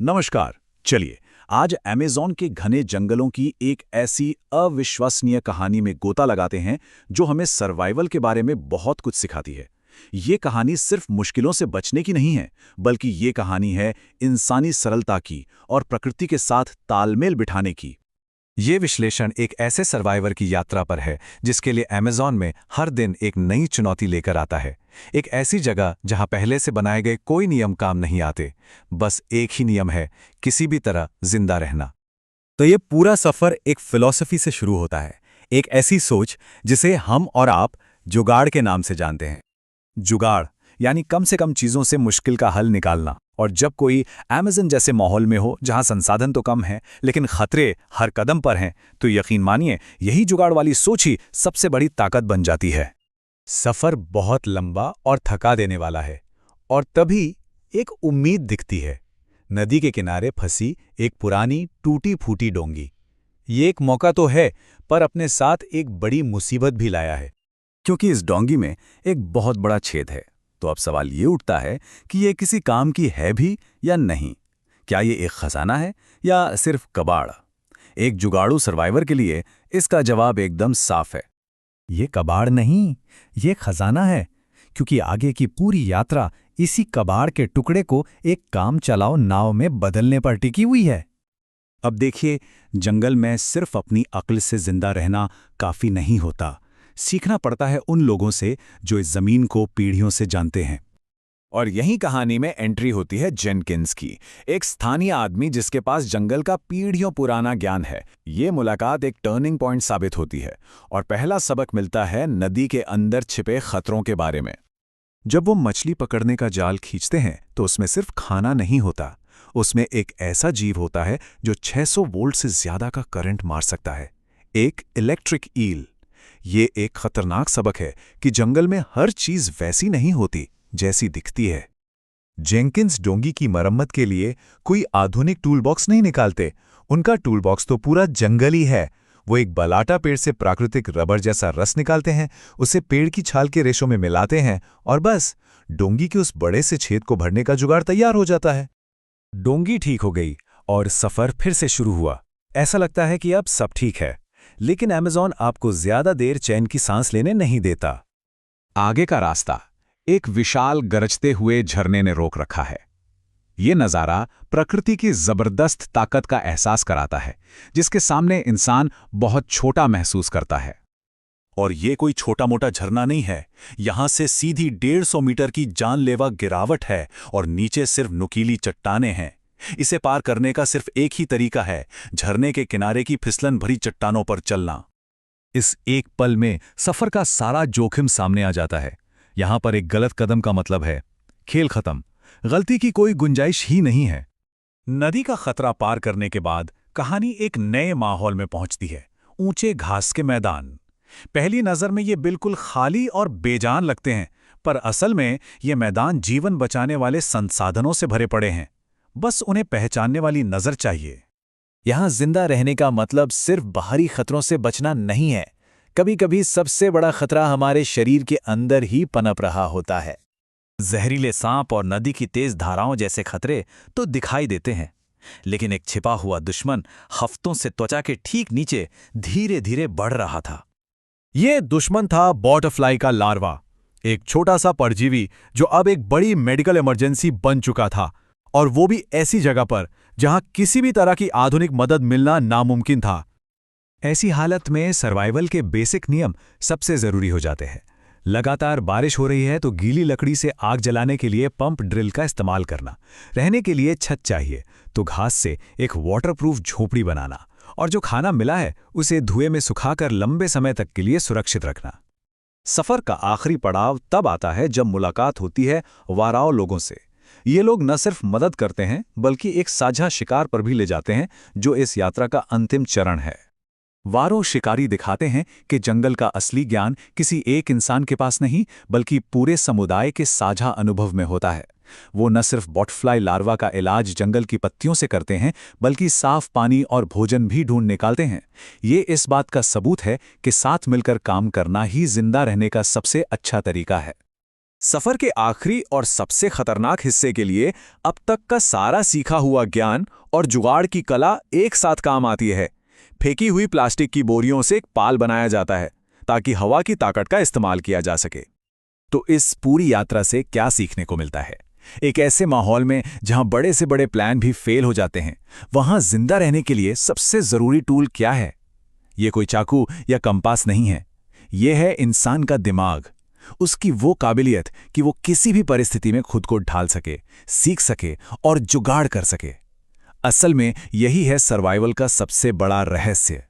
नमस्कार। चलिए आज अमेज़न के घने जंगलों की एक ऐसी अविश्वसनीय कहानी में गोता लगाते हैं जो हमें सर्वाइवल के बारे में बहुत कुछ सिखाती है। ये कहानी सिर्फ मुश्किलों से बचने की नहीं है, बल्कि ये कहानी है इंसानी सरलता की और प्रकृति के साथ तालमेल बिठाने की। ये विश्लेषण एक ऐसे सर्वाइवर की यात्रा पर है जिसके लिए अमेज़न में हर दिन एक नई चुनौती लेकर आता है। एक ऐसी जगह जहां पहले से बनाए गए कोई नियम काम नहीं आते, बस एक ही नियम है, किसी भी तरह जिंदा रहना। तो ये पूरा सफर एक फिलॉसफी से शुरू होता है, एक ऐसी सोच जिसे हम और आप जुगाड़ के नाम से जानते हैं। जुगाड़ यानी कम से कम चीजों से मुश्किल का हल निकालना। और जब कोई अमेज़न जैसे माहौल में हो जहां संसाधन तो कम है लेकिन खतरे हर कदम पर हैं, तो यकीन मानिए यही जुगाड़ वाली सोच ही सबसे बड़ी ताकत बन जाती है। सफर बहुत लंबा और थका देने वाला है, और तभी एक उम्मीद दिखती है। नदी के किनारे फंसी एक पुरानी टूटी फूटी डोंगी। ये एक मौका तो है, पर अपने साथ एक बड़ी मुसीबत भी लाया है, क्योंकि इस डोंगी में एक बहुत बड़ा छेद है। तो अब सवाल ये उठता है कि ये किसी काम की है भी या नहीं। क्या ये एक खजाना है या सिर्फ कबाड़? एक जुगाड़ू सर्वाइवर के लिए इसका जवाब एकदम साफ है। ये कबाड़ नहीं, ये खजाना है, क्योंकि आगे की पूरी यात्रा इसी कबाड़ के टुकड़े को एक काम चलाओ नाव में बदलने पर टिकी हुई है। अब देखिए, जंगल में सिर्फ अपनी अक्ल से जिंदा रहना काफी नहीं होता। सीखना पड़ता है उन लोगों से जो इस जमीन को पीढ़ियों से जानते हैं। और यही कहानी में एंट्री होती है जेनकिंस की, एक स्थानीय आदमी जिसके पास जंगल का पीढ़ियों पुराना ज्ञान है। ये मुलाकात एक टर्निंग पॉइंट साबित होती है और पहला सबक मिलता है नदी के अंदर छिपे खतरों के बारे में। जब वो मछली पकड़ने का जाल खींचते हैं तो उसमें सिर्फ खाना नहीं होता, उसमें एक ऐसा जीव होता है जो 600 वोल्ट से ज्यादा का करंट मार सकता है, एक इलेक्ट्रिक ईल। ये एक खतरनाक सबक है कि जंगल में हर चीज वैसी नहीं होती जैसी दिखती है। जेनकिंस डोंगी की मरम्मत के लिए कोई आधुनिक टूलबॉक्स नहीं निकालते, उनका टूलबॉक्स तो पूरा जंगली है। वो एक बलाटा पेड़ से प्राकृतिक रबर जैसा रस निकालते हैं, उसे पेड़ की छाल के रेशों में मिलाते हैं और बस डोंगी के उस बड़े से छेद को भरने का जुगाड़ तैयार हो जाता है। डोंगी ठीक हो गई और सफर फिर से शुरू हुआ। ऐसा लगता है कि अब सब ठीक है, लेकिन अमेज़न आपको ज्यादा देर चैन की सांस लेने नहीं देता। आगे का रास्ता एक विशाल गरजते हुए झरने ने रोक रखा है। ये नज़ारा प्रकृति की जबरदस्त ताकत का एहसास कराता है, जिसके सामने इंसान बहुत छोटा महसूस करता है। और ये कोई छोटा मोटा झरना नहीं है, यहां से सीधी 150 मीटर की जानलेवा गिरावट है और नीचे सिर्फ नुकीली चट्टानें हैं। इसे पार करने का सिर्फ एक ही तरीका है, झरने के किनारे की फिसलन भरी चट्टानों पर चलना। इस एक पल में सफर का सारा जोखिम सामने आ जाता है। यहां पर एक गलत कदम का मतलब है खेल खत्म, गलती की कोई गुंजाइश ही नहीं है। नदी का खतरा पार करने के बाद कहानी एक नए माहौल में पहुंचती है। ऊंचे घास के मैदान। पहली नजर में ये बिल्कुल खाली और बेजान लगते हैं, पर असल में ये मैदान जीवन बचाने वाले संसाधनों से भरे पड़े हैं। बस उन्हें पहचानने वाली नजर चाहिए। यहां जिंदा रहने का मतलब सिर्फ बाहरी खतरों से बचना नहीं है। कभी कभी सबसे बड़ा खतरा हमारे शरीर के अंदर ही पनप रहा होता है। जहरीले सांप और नदी की तेज धाराओं जैसे खतरे तो दिखाई देते हैं, लेकिन एक छिपा हुआ दुश्मन हफ्तों से त्वचा के ठीक नीचे धीरे धीरे बढ़ रहा था। ये दुश्मन था बटरफ्लाई का लार्वा, एक छोटा सा परजीवी जो अब एक बड़ी मेडिकल इमरजेंसी बन चुका था, और वो भी ऐसी जगह पर जहां किसी भी तरह की आधुनिक मदद मिलना नामुमकिन था। ऐसी हालत में सर्वाइवल के बेसिक नियम सबसे जरूरी हो जाते हैं। लगातार बारिश हो रही है तो गीली लकड़ी से आग जलाने के लिए पंप ड्रिल का इस्तेमाल करना, रहने के लिए छत चाहिए तो घास से एक वाटरप्रूफ झोपड़ी बनाना, और जो खाना मिला है उसे धुएं में सुखाकर लंबे समय तक के लिए सुरक्षित रखना। सफर का आखिरी पड़ाव तब आता है जब मुलाकात होती है वाराओ लोगों से। ये लोग न सिर्फ मदद करते हैं बल्कि एक साझा शिकार पर भी ले जाते हैं, जो इस यात्रा का अंतिम चरण है। वारो शिकारी दिखाते हैं कि जंगल का असली ज्ञान किसी एक इंसान के पास नहीं बल्कि पूरे समुदाय के साझा अनुभव में होता है। वो न सिर्फ बटरफ्लाई लार्वा का इलाज जंगल की पत्तियों से करते हैं बल्कि साफ पानी और भोजन भी ढूंढ निकालते हैं। ये इस बात का सबूत है कि साथ मिलकर काम करना ही जिंदा रहने का सबसे अच्छा तरीका है। सफर के आखिरी और सबसे खतरनाक हिस्से के लिए अब तक का सारा सीखा हुआ ज्ञान और जुगाड़ की कला एक साथ काम आती है। फेंकी हुई प्लास्टिक की बोरियों से एक पाल बनाया जाता है ताकि हवा की ताकत का इस्तेमाल किया जा सके। तो इस पूरी यात्रा से क्या सीखने को मिलता है? एक ऐसे माहौल में जहां बड़े से बड़े प्लान भी फेल हो जाते हैं, वहां जिंदा रहने के लिए सबसे जरूरी टूल क्या है? ये कोई चाकू या कंपास नहीं है। ये है इंसान का दिमाग, उसकी वो काबिलियत कि वो किसी भी परिस्थिति में खुद को ढाल सके, सीख सके और जुगाड़ कर सके। असल में यही है सर्वाइवल का सबसे बड़ा रहस्य।